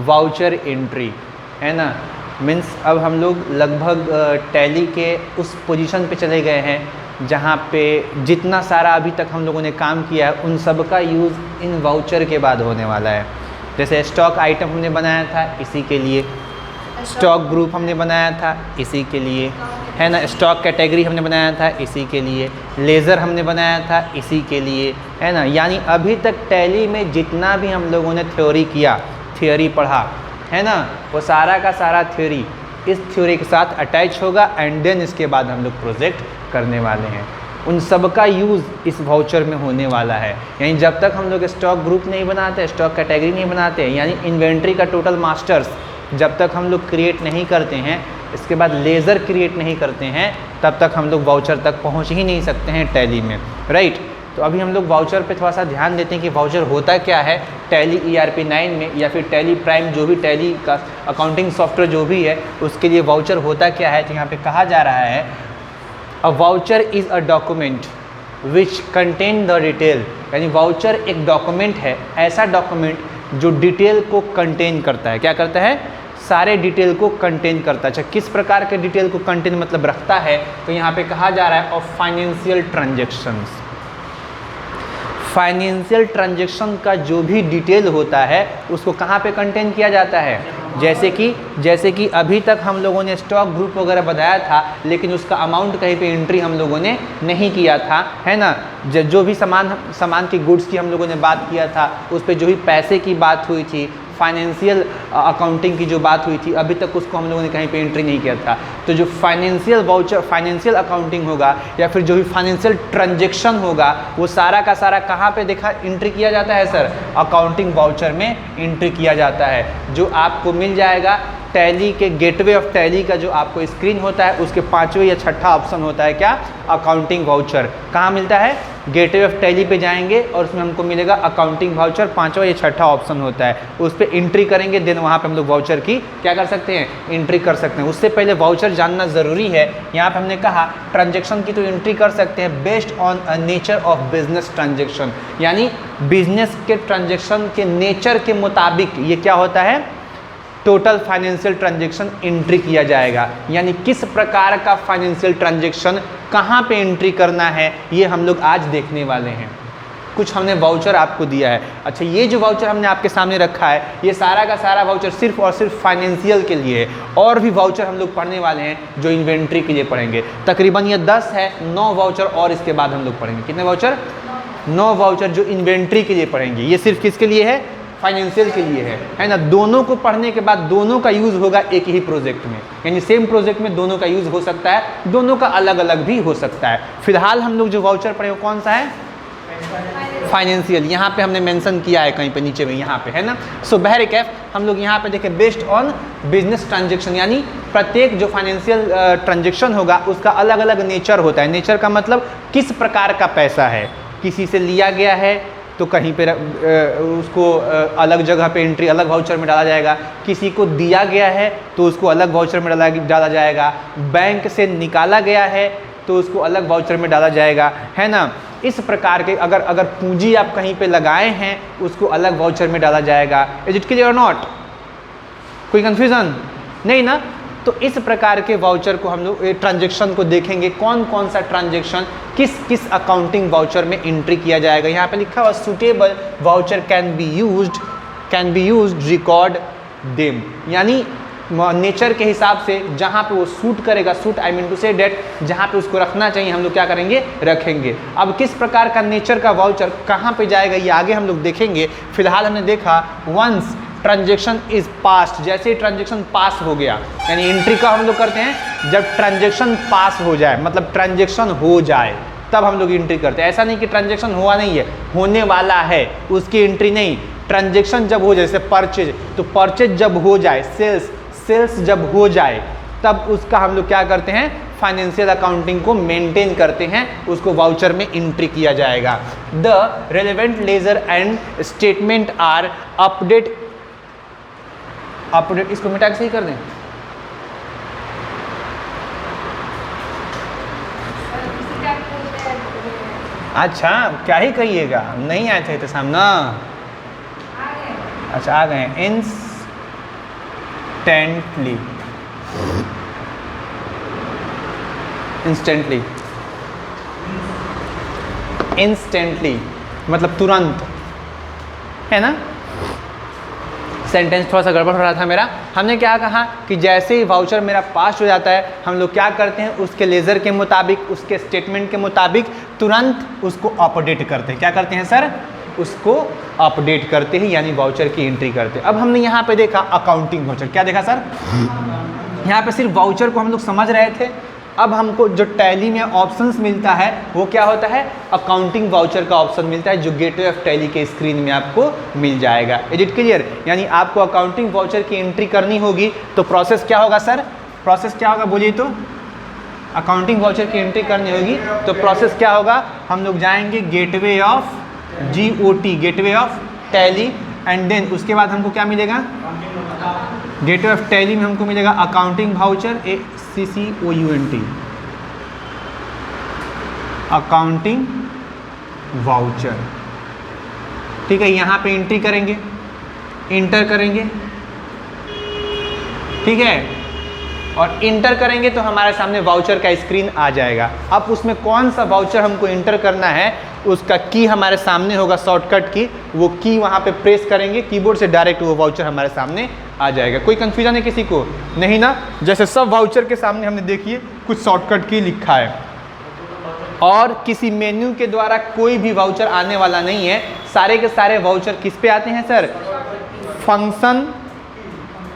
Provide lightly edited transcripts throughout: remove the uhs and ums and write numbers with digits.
Voucher entry है ना, means अब हम लोग लगभग टैली के उस पोजीशन पे चले गए हैं जहाँ पे जितना सारा अभी तक हम लोगों ने काम किया है उन सब का यूज़ इन वाउचर के बाद होने वाला है। जैसे स्टॉक आइटम हमने बनाया था इसी के लिए, स्टॉक ग्रुप हमने बनाया था इसी के लिए, है ना, स्टॉक कैटेगरी हमने बनाया था इसी के लिए, लेज़र हमने बनाया था इसी के लिए, है ना। यानी अभी तक टैली में जितना भी हम लोगों ने थ्योरी किया, थियोरी पढ़ा, है ना, वो सारा का सारा थ्योरी इस थ्योरी के साथ अटैच होगा एंड देन इसके बाद हम लोग प्रोजेक्ट करने वाले हैं। उन सब का यूज़ इस वाउचर में होने वाला है। यानी जब तक हम लोग स्टॉक ग्रुप नहीं बनाते, स्टॉक कैटेगरी नहीं बनाते, यानी इन्वेंट्री का टोटल मास्टर्स जब तक हम लोग क्रिएट नहीं करते हैं, इसके बाद लेज़र क्रिएट नहीं करते हैं, तब तक हम लोग वाउचर तक पहुंच ही नहीं सकते हैं टैली में, राइट। तो अभी हम लोग वाउचर पे थोड़ा सा ध्यान देते हैं कि वाउचर होता क्या है टैली ERP 9 में, या फिर टैली प्राइम जो भी टैली का अकाउंटिंग सॉफ्टवेयर जो भी है उसके लिए वाउचर होता क्या है। तो यहाँ पे कहा जा रहा है अ voucher is a document which contain the detail. यानी वाउचर एक डॉक्यूमेंट है, ऐसा डॉक्यूमेंट जो डिटेल को कंटेन करता है। क्या करता है? सारे डिटेल को कंटेन करता है। अच्छा, किस प्रकार के डिटेल को कंटेन मतलब रखता है? तो यहाँ पे कहा जा रहा है of financial transactions. Financial transaction का जो भी डिटेल होता है उसको कहाँ पे कंटेन किया जाता है? जैसे कि अभी तक हम लोगों ने स्टॉक ग्रुप वगैरह बताया था, लेकिन उसका अमाउंट कहीं पे एंट्री हम लोगों ने नहीं किया था, है ना। जो भी सामान की गुड्स की हम लोगों ने बात किया था, उस पर जो भी पैसे की बात हुई थी, फाइनेंशियल अकाउंटिंग की जो बात हुई थी, अभी तक उसको हम लोगों ने कहीं पे एंट्री नहीं किया था। तो जो फाइनेंशियल वाउचर, फाइनेंशियल अकाउंटिंग होगा या फिर जो भी फाइनेंशियल ट्रांजैक्शन होगा, वो सारा का सारा कहाँ पे एंट्री किया जाता है सर? अकाउंटिंग वाउचर में एंट्री किया जाता है, जो आपको मिल जाएगा टैली के गेटवे ऑफ टैली का जो आपको स्क्रीन होता है उसके 5वें या 6ठा ऑप्शन होता है क्या? Accounting voucher. कहाँ मिलता है? गेटवे ऑफ टैली पे जाएंगे और उसमें हमको मिलेगा अकाउंटिंग वाउचर, 5वां या 6ठा ऑप्शन होता है। उस पर एंट्री करेंगे, देन वहाँ पे हम लोग वाउचर की क्या कर सकते हैं? एंट्री कर सकते हैं। उससे पहले वाउचर जानना ज़रूरी है। यहाँ पे हमने कहा ट्रांजेक्शन की तो एंट्री कर सकते हैं based on nature of business transaction, यानी बिजनेस के ट्रांजेक्शन के नेचर के मुताबिक ये क्या होता है? टोटल फाइनेंशियल ट्रांजैक्शन एंट्री किया जाएगा। यानी किस प्रकार का फाइनेंशियल ट्रांजैक्शन कहाँ पे एंट्री करना है, ये हम लोग आज देखने वाले हैं। कुछ हमने वाउचर आपको दिया है। अच्छा, ये जो वाउचर हमने आपके सामने रखा है, ये सारा का सारा वाउचर सिर्फ और सिर्फ फाइनेंशियल के लिए है। और भी वाउचर हम लोग पढ़ने वाले हैं जो इन्वेंट्री के लिए पढ़ेंगे। तकरीबन ये 10 है, 9 वाउचर और इसके बाद हम लोग पढ़ेंगे। कितने वाउचर? 9 वाउचर जो इन्वेंट्री के लिए पढ़ेंगे। ये सिर्फ किसके लिए है? फाइनेंशियल के लिए है ना। दोनों को पढ़ने के बाद दोनों का यूज़ होगा एक ही प्रोजेक्ट में, यानी सेम प्रोजेक्ट में दोनों का यूज़ हो सकता है, दोनों का अलग अलग भी हो सकता है। फिलहाल हम लोग जो वाउचर पढ़े वो कौन सा है? फाइनेंशियल। यहाँ पे हमने मेंशन किया है कहीं पे नीचे में, यहाँ पे है ना। सो बहरकैफ हम लोग यहाँ पे देखें बेस्ड ऑन बिजनेस ट्रांजेक्शन, यानी प्रत्येक जो फाइनेंशियल ट्रांजेक्शन होगा उसका अलग अलग नेचर होता है। नेचर का मतलब किस प्रकार का पैसा है, किसी से लिया गया है तो कहीं पे उसको अलग जगह पे एंट्री अलग वाउचर में डाला जाएगा, किसी को दिया गया है तो उसको अलग वाउचर में डाला जाएगा, बैंक से निकाला गया है तो उसको अलग वाउचर में डाला जाएगा, है ना। इस प्रकार के अगर पूंजी आप कहीं पे लगाए हैं उसको अलग वाउचर में डाला जाएगा। इज इट क्लियर और नॉट? कोई कंफ्यूजन नहीं ना? तो इस प्रकार के वाउचर को हम लोग ट्रांजैक्शन को देखेंगे, कौन कौन सा ट्रांजैक्शन किस किस अकाउंटिंग वाउचर में एंट्री किया जाएगा। यहाँ पे लिखा हुआ suitable voucher can be used record them, यानी नेचर के हिसाब से जहाँ पे वो सूट करेगा, सूट आई मीन टू से डेट, जहाँ पे उसको रखना चाहिए हम लोग क्या करेंगे? रखेंगे। अब किस प्रकार का नेचर का वाउचर कहाँ पे जाएगा ये आगे हम लोग देखेंगे। फिलहाल हमने देखा वंस ट्रांजेक्शन इज पास्ट, जैसे ही ट्रांजेक्शन पास हो गया, यानी एंट्री का हम लोग करते हैं जब ट्रांजेक्शन पास हो जाए, मतलब ट्रांजेक्शन हो जाए तब हम लोग एंट्री करते हैं। ऐसा नहीं कि ट्रांजेक्शन हुआ नहीं है, होने वाला है उसकी एंट्री नहीं। ट्रांजेक्शन जब हो जाए, जैसे परचेज, तो परचेज जब हो जाए, सेल्स जब हो जाए तब उसका हम लोग क्या करते हैं? फाइनेंशियल अकाउंटिंग को मेंटेन करते हैं, उसको वाउचर में एंट्री किया जाएगा। The relevant ledger and statement are update, इसको मिटा के सही कर दें। अच्छा क्या ही कहिएगा, नहीं आए थे तो सामना। अच्छा आ गए। इंस्टेंटली, इंस्टेंटली, इंस्टेंटली मतलब तुरंत, है ना। सेंटेंस थोड़ा सा गड़बड़ हो रहा था मेरा। हमने क्या कहा कि जैसे ही वाउचर मेरा पास हो जाता है, हम लोग क्या करते हैं, उसके लेज़र के मुताबिक, उसके स्टेटमेंट के मुताबिक तुरंत उसको अपडेट करते हैं। क्या करते हैं सर? उसको अपडेट करते हैं, यानी वाउचर की एंट्री करते हैं। अब हमने यहाँ पे देखा अकाउंटिंग वाउचर। क्या देखा सर? यहाँ पे सिर्फ वाउचर को हम लोग समझ रहे थे। अब हमको जो टैली में ऑप्शंस मिलता है वो क्या होता है? अकाउंटिंग वाउचर का ऑप्शन मिलता है, जो गेटवे ऑफ टैली के स्क्रीन में आपको मिल जाएगा। Is it clear? यानी आपको अकाउंटिंग वाउचर की एंट्री करनी होगी तो प्रोसेस क्या होगा सर? प्रोसेस क्या होगा बोलिए तो? अकाउंटिंग वाउचर की एंट्री करनी होगी तो प्रोसेस क्या होगा? हम लोग जाएंगे gateway of GOT, gateway of Tally, and then उसके बाद हमको क्या मिलेगा? गेटवे ऑफ टैली में हमको मिलेगा accounting voucher, ACCOUNT, accounting voucher. ठीक है, यहाँ पे एंट्री करेंगे, इंटर करेंगे, ठीक है, और इंटर करेंगे तो हमारे सामने वाउचर का स्क्रीन आ जाएगा। अब उसमें कौन सा वाउचर हमको इंटर करना है, उसका की हमारे सामने होगा, शॉर्टकट की, वो की वहाँ पे प्रेस करेंगे, कीबोर्ड से डायरेक्ट वो वाउचर हमारे सामने आ जाएगा। कोई कंफ्यूजन है किसी को? नहीं ना? जैसे सब वाउचर के सामने हमने देखिए कुछ शॉर्टकट की लिखा है, और किसी मेन्यू के द्वारा कोई भी वाउचर आने वाला नहीं है। सारे के सारे वाउचर किस पे आते हैं सर? फंक्शन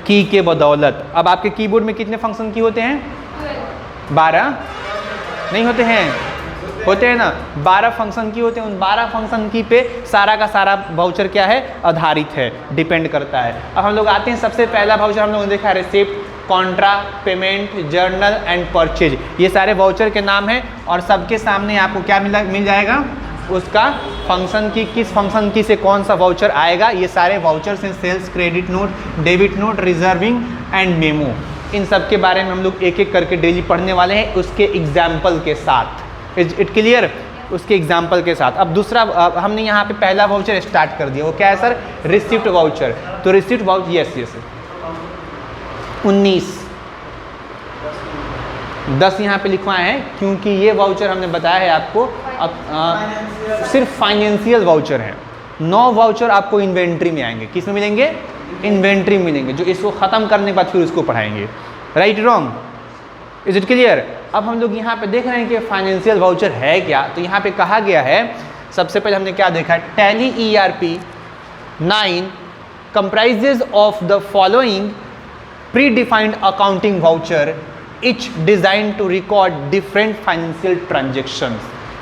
की के बदौलत। अब आपके कीबोर्ड में कितने फंक्शन की होते हैं? 12 नहीं होते हैं? होते हैं ना, 12 फंक्शन की होते हैं। उन 12 फंक्शन की पे सारा का सारा वाउचर क्या है? आधारित है, डिपेंड करता है। अब हम लोग आते हैं, सबसे पहला वाउचर हम लोगों ने देखा receipt, Contra, payment, journal and purchase. ये सारे वाउचर के नाम हैं, और सबके सामने आपको क्या मिल जाएगा? उसका फंक्शन की, किस फंक्शन की से कौन सा वाउचर आएगा। ये सारे वाउचर्स हैं, sales, credit note, debit note, reserving and memo. इन सब के बारे में हम लोग एक एक करके डेली पढ़ने वाले हैं, उसके एग्जाम्पल के साथ। Is it clear? उसके एग्जाम्पल के साथ। अब दूसरा, हमने यहाँ पे पहला वाउचर स्टार्ट कर दिया, वो क्या है सर? Receipt voucher. तो रिसिप्ट वाउचर, यस 10 यहाँ पे लिखवाए हैं, क्योंकि ये वाउचर हमने बताया है आपको सिर्फ फाइनेंशियल वाउचर है। 9 वाउचर आपको इन्वेंट्री में आएंगे। किस में मिलेंगे? इन्वेंट्री मिलेंगे, जो इसको ख़त्म करने के बाद फिर उसको पढ़ाएंगे। Right wrong? Is it clear? अब हम लोग यहाँ पे देख रहे हैं कि फाइनेंशियल वाउचर है क्या। तो यहाँ पे कहा गया है, सबसे पहले हमने क्या देखा? Tally ERP 9 comprises of the following predefined accounting voucher, each designed to record different financial transactions।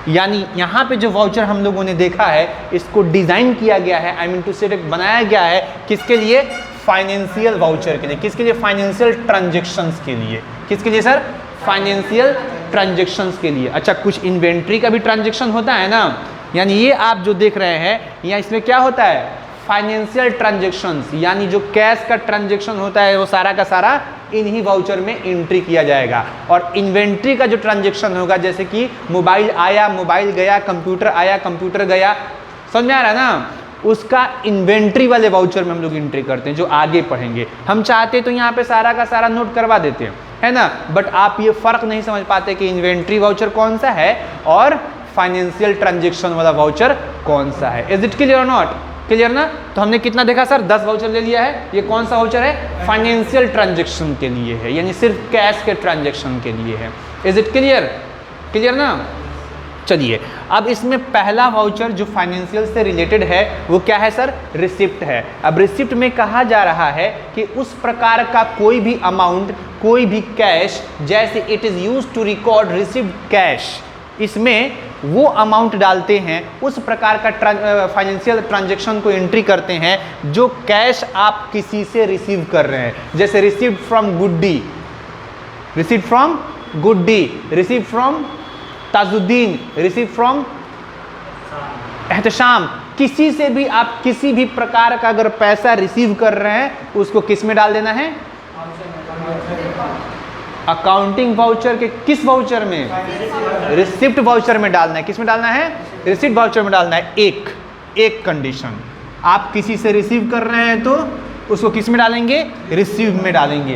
यानी यहाँ पे जो वाउचर हम लोगों ने देखा है, इसको डिज़ाइन किया गया है, आई मीन टू से बनाया गया है, किसके लिए? फाइनेंशियल वाउचर के लिए। किसके लिए? फाइनेंशियल ट्रांजेक्शन्स के लिए। किसके लिए सर? फाइनेंशियल ट्रांजेक्शन्स के लिए। अच्छा, कुछ इन्वेंट्री का भी ट्रांजेक्शन होता है ना, यानी ये आप जो देख रहे हैं, या इसमें क्या होता है? फाइनेंशियल ट्रांजेक्शन्स, यानी जो कैश का ट्रांजेक्शन होता है वो सारा का सारा इन्हीं वाउचर में एंट्री किया जाएगा। और इन्वेंट्री का जो ट्रांजेक्शन होगा, जैसे कि मोबाइल आया, मोबाइल गया, कंप्यूटर आया, कंप्यूटर गया, समझ में आ रहा है ना, उसका इन्वेंट्री वाले वाउचर में हम लोग एंट्री करते हैं, जो आगे पढ़ेंगे। हम चाहते तो यहाँ पे सारा का सारा नोट करवा देते हैं, है ना, बट आप ये फ़र्क नहीं समझ पाते कि इन्वेंट्री वाउचर कौन सा है और फाइनेंशियल ट्रांजेक्शन वाला वाउचर कौन सा है। इज इट क्लियर और नॉट? क्लियर ना? तो हमने कितना देखा सर? 10 वाउचर ले लिया है। ये कौन सा वाउचर है? फाइनेंशियल ट्रांजेक्शन के लिए है, यानी सिर्फ कैश के ट्रांजेक्शन के लिए है। Is it clear? क्लियर ना? चलिए, अब इसमें पहला वाउचर जो फाइनेंशियल से रिलेटेड है वो क्या है सर? रिसिप्ट है। अब रिसिप्ट में कहा जा रहा है कि उस प्रकार का कोई भी अमाउंट, कोई भी कैश, जैसे it is used to record receipt cash, इसमें वो अमाउंट डालते हैं, उस प्रकार का फाइनेंशियल ट्रांजैक्शन को एंट्री करते हैं जो कैश आप किसी से रिसीव कर रहे हैं। जैसे received from Guddi, received from Guddi, received from Tajuddin, receive from Ehtesham. किसी से भी आप किसी भी प्रकार का अगर पैसा रिसीव कर रहे हैं उसको किस में डाल देना है? अकाउंटिंग वाउचर के किस वाउचर में? रिसिप्ट वाउचर में डालना है। किस में डालना है? रिसीट वाउचर में डालना है एक कंडीशन, आप किसी से रिसीव कर रहे हैं तो उसको किस में डालेंगे, रिसीव में डालेंगे,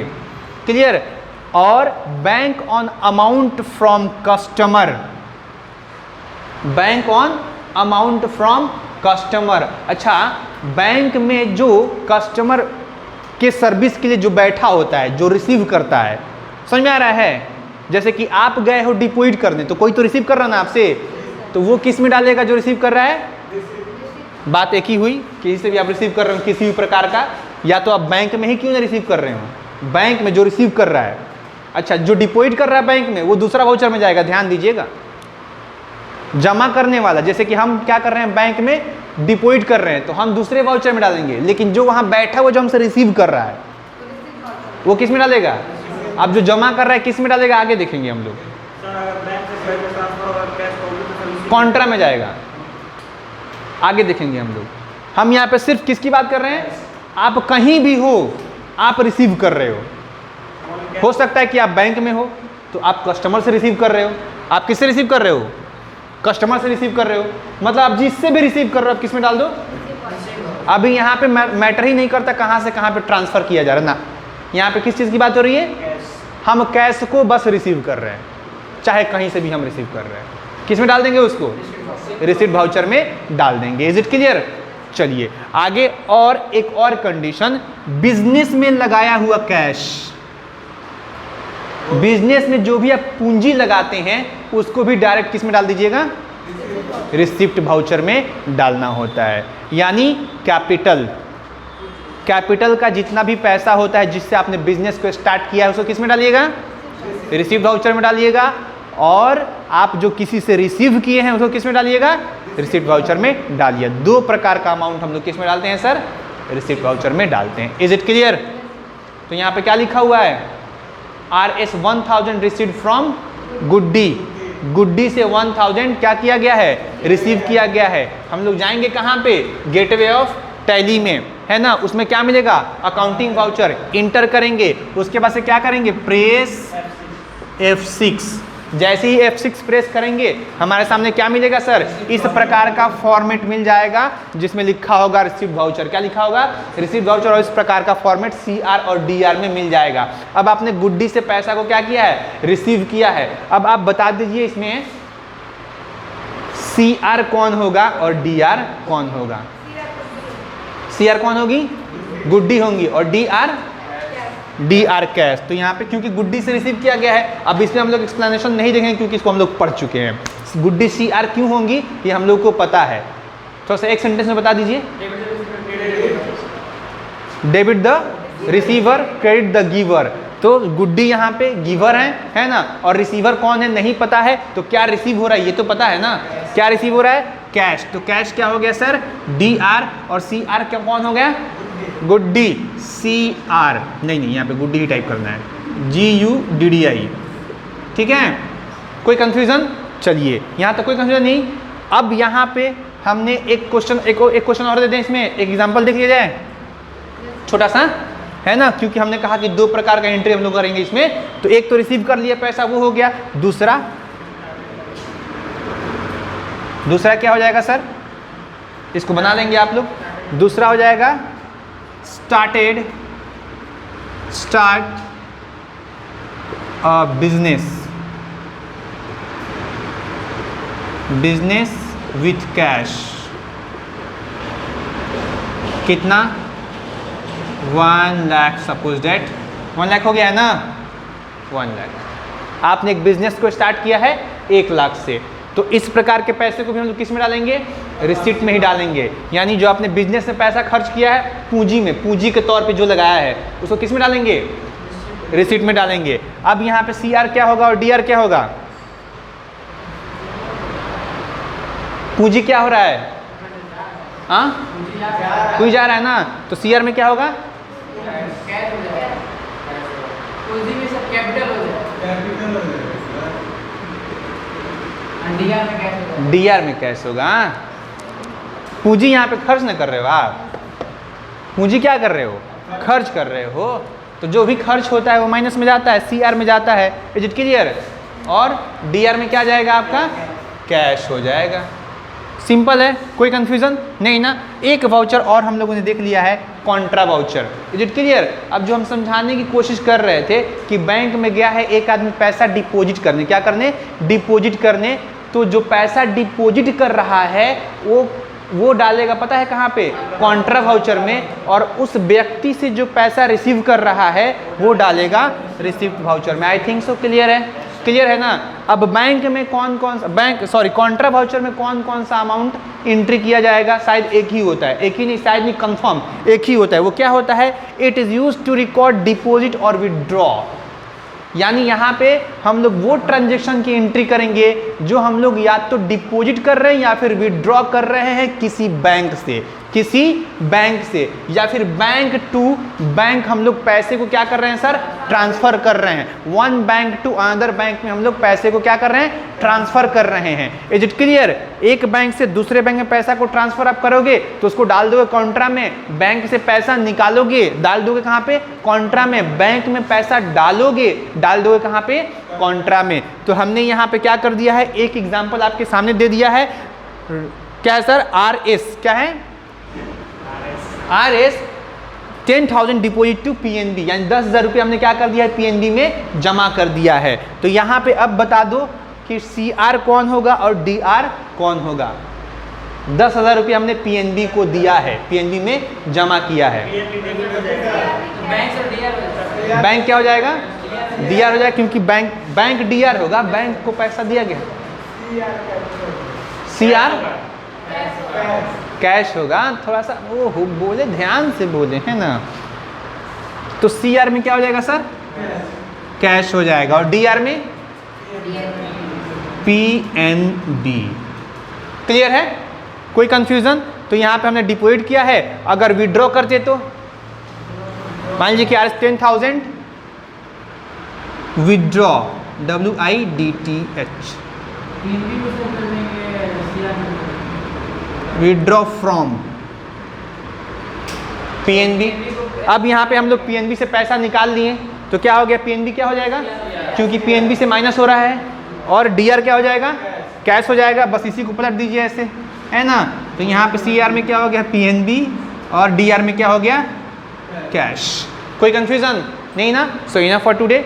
क्लियर। और bank on amount from customer, bank on amount from customer. अच्छा, बैंक में जो कस्टमर के सर्विस के लिए जो बैठा होता है, जो रिसीव करता है, समझ में आ रहा है? जैसे कि आप गए हो डिपॉजिट करने, तो कोई तो रिसीव कर रहा ना आपसे, तो वो किस में डालेगा जो रिसीव कर रहा है? बात एक ही हुई, किसी से भी आप रिसीव कर रहे हो किसी भी प्रकार का, या तो आप बैंक में ही क्यों ना रिसीव कर रहे हो, बैंक में जो रिसीव कर रहा है। अच्छा, जो डिपॉजिट कर रहा है बैंक में, वो दूसरा वाउचर में जाएगा, ध्यान दीजिएगा। जमा करने वाला, जैसे कि हम क्या कर रहे हैं, बैंक में डिपॉजिट कर रहे हैं, तो हम दूसरे वाउचर में डालेंगे, लेकिन जो वहां बैठा हुआ जो हमसे रिसीव कर रहा है वो किस में डालेगा? अब जो जमा कर रहा है किस में डालेगा, आगे देखेंगे हम लोग, कॉन्ट्रा में जाएगा, आगे देखेंगे हम लोग। हम यहाँ पे सिर्फ किसकी बात कर रहे हैं, आप कहीं भी हो, आप रिसीव कर रहे हो सकता है कि आप बैंक में हो तो आप कस्टमर से रिसीव कर रहे हो। आप किससे रिसीव कर रहे हो? कस्टमर से रिसीव कर रहे हो, मतलब आप जिससे भी रिसीव कर रहे हो आप किस में डाल दो। अभी यहाँ पे मैटर ही नहीं करता कहाँ से कहाँ पे ट्रांसफर किया जा रहा है ना, यहाँ पे किस चीज़ की बात हो रही है, हम कैश को बस रिसीव कर रहे हैं, चाहे कहीं से भी हम रिसीव कर रहे हैं, किस में डाल देंगे उसको, रिसीट वाउचर में डाल देंगे। Is it clear? चलिए आगे, और एक और कंडीशन, बिजनेस में लगाया हुआ कैश, बिजनेस में जो भी आप पूंजी लगाते हैं उसको भी डायरेक्ट किस में डाल दीजिएगा, रिसिप्ट वाउचर में डालना होता है। यानी कैपिटल का जितना भी पैसा होता है जिससे आपने बिजनेस को स्टार्ट किया है उसको किस में डालिएगा, रिसिप्ट वाउचर में डालिएगा। और आप जो किसी से रिसीव किए हैं उसको किस में डालिएगा, रिसिप्ट वाउचर में डालिए। दो प्रकार का अमाउंट हम लोग किस में डालते हैं सर, रिसिप्ट वाउचर में डालते हैं। Is it clear? तो यहाँ पे क्या लिखा हुआ है, RS 1000 रिसीव्ड फ्रॉम गुड्डी, गुड्डी से 1000 क्या किया गया है, रिसीव किया गया है। हम लोग जाएंगे कहाँ पे, गेटवे ऑफ टैली में, है ना, उसमें क्या मिलेगा, अकाउंटिंग वाउचर, इंटर करेंगे, उसके बाद से क्या करेंगे, प्रेस F6। जैसे ही F6 प्रेस करेंगे हमारे सामने क्या मिलेगा सर, इस प्रकार का फॉर्मेट मिल जाएगा जिसमें लिखा होगा रिसीव्ड वाउचर। क्या लिखा होगा, रिसीव्ड वाउचर, और इस प्रकार का फॉर्मेट CR और DR में मिल जाएगा। अब आपने गुड्डी से पैसा को क्या किया है, रिसीव किया है। अब आप बता दीजिए इसमें CR कौन होगा और DR कौन होगा। CR कौन होगी, गुड्डी होंगी, और DR कैश। तो यहाँ पे क्योंकि गुड्डी से रिसीव किया गया है, अब इसमें हम लोग एक्सप्लेनेशन नहीं देखेंगे क्योंकि इसको हम लोग पढ़ चुके हैं। गुड्डी CR क्यों होंगी ये हम लोग को पता है। तो एक सेंटेंस में बता दीजिए, debit the receiver, credit the giver. तो गुड्डी यहाँ पे गिवर है ना, और रिसीवर कौन है नहीं पता है, तो क्या रिसीव हो रहा है ये तो पता है ना, क्या रिसीव हो रहा है, कैश। तो कैश क्या हो गया सर, DR, और CR क्या कौन हो गया, गुड्डी। CR नहीं, यहाँ पे गुड्डी ही टाइप करना है, GUDDI, ठीक है। कोई कंफ्यूजन? चलिए यहाँ तक कोई कंफ्यूजन नहीं। अब यहाँ पे हमने एक क्वेश्चन और दे दें, इसमें एक एग्जांपल देख लिया जाए छोटा सा, है ना, क्योंकि हमने कहा कि दो प्रकार का एंट्री हम लोग करेंगे इसमें। तो एक तो रिसीव कर लिया पैसा, वो हो गया। दूसरा क्या हो जाएगा सर, इसको बना देंगे आप लोग। दूसरा हो जाएगा स्टार्ट बिजनेस विथ कैश। कितना, 1 लाख, सपोज डेट 1 लाख हो गया है ना, 1 लाख। आपने एक बिजनेस को स्टार्ट किया है 1 लाख से, तो इस प्रकार के पैसे को भी हम लोग किस में डालेंगे, रिसिप्ट में ही डालेंगे। यानी जो आपने बिजनेस में पैसा खर्च किया है पूंजी में, पूंजी के तौर पे जो लगाया है उसको किस में डालेंगे, रिसिप्ट में डालेंगे। अब यहाँ पे CR क्या होगा और DR क्या होगा, पूंजी क्या हो रहा है, हाँ पूंजी जा रहा है ना, तो CR में क्या होगा, DR में कैश होगा। पूंजी यहाँ पे खर्च न कर रहे हो आप, पूंजी क्या कर रहे हो, खर्च कर रहे हो। तो जो भी खर्च होता है वो माइनस में जाता है, CR में जाता है। Is it clear? और DR में क्या जाएगा आपका, कैश हो जाएगा। सिंपल है, कोई कंफ्यूजन नहीं ना। एक वाउचर और हम लोगों ने देख लिया है, Contra voucher. Is it clear? अब जो हम समझाने की कोशिश कर रहे थे कि बैंक में गया है एक आदमी पैसा डिपॉजिट करने, क्या करने? डिपॉजिट करने। तो जो पैसा डिपॉजिट कर रहा है वो डालेगा पता है कहाँ पे? कॉन्ट्रा वाउचर में। और उस व्यक्ति से जो पैसा रिसीव कर रहा है वो डालेगा रिसिप्ट वाउचर में। आई थिंक सो क्लियर है? क्लियर है ना? अब बैंक में कौन कौन सा कॉन्ट्रा वाउचर में कौन कौन सा अमाउंट एंट्री किया जाएगा? शायद एक ही होता है, एक ही नहीं, शायद नहीं, कंफर्म एक ही होता है। वो क्या होता है? It is used to record deposit और विदड्रॉ। यानी यहाँ पे हम लोग वो ट्रांजेक्शन की एंट्री करेंगे जो हम लोग या तो डिपॉजिट कर रहे हैं या फिर विदड्रॉ कर रहे हैं किसी बैंक से, किसी बैंक से, या फिर बैंक टू बैंक हम लोग पैसे को क्या कर रहे हैं सर? ट्रांसफर कर रहे हैं। One bank to another bank में हम लोग पैसे को क्या कर रहे हैं? ट्रांसफर कर रहे हैं। Is it clear? एक बैंक से दूसरे बैंक में पैसा को ट्रांसफर आप करोगे तो उसको डाल दोगे कॉन्ट्रा में। बैंक से पैसा निकालोगे, डाल दोगे कहाँ पे? कॉन्ट्रा में। बैंक में पैसा डालोगे, डाल दोगे कहाँ पे? कॉन्ट्रा में। तो हमने यहाँ पे क्या कर दिया है? एक एग्जाम्पल आपके सामने दे दिया है। क्या है सर? RS क्या है? RS 10,000 डिपोजिट टू PNB, यानी 10,000 रुपये हमने क्या कर दिया है? PNB में जमा कर दिया है। तो यहाँ पे अब बता दो कि CR कौन होगा और DR कौन होगा? 10,000 रुपये हमने PNB को दिया है, PNB में जमा किया है। बैंक क्या हो जाएगा? DR हो जाएगा, क्योंकि बैंक DR होगा, बैंक को पैसा दिया गया। CR कैश होगा। थोड़ा सा वो बोले, ध्यान से बोले, है ना? तो CR में क्या हो जाएगा सर? कैश हो जाएगा। और DR में PNB। क्लियर है? कोई कंफ्यूजन? तो यहाँ पे हमने डिपॉजिट किया है। अगर विड्रॉ करते तो मान लीजिए कि RS 10,000 withdraw, WIDTH, withdraw from PNB। अब यहाँ पे हम लोग PNB से पैसा निकाल लिए तो क्या हो गया? PNB क्या हो जाएगा? क्योंकि PNB से माइनस हो रहा है। और DR क्या हो जाएगा? कैश हो जाएगा। बस इसी को पलट दीजिए ऐसे, है ना? तो यहाँ पे CR में क्या हो गया? PNB, और DR में क्या हो गया? कैश। कोई कंफ्यूजन नहीं ना? सो इनफ फॉर टुडे।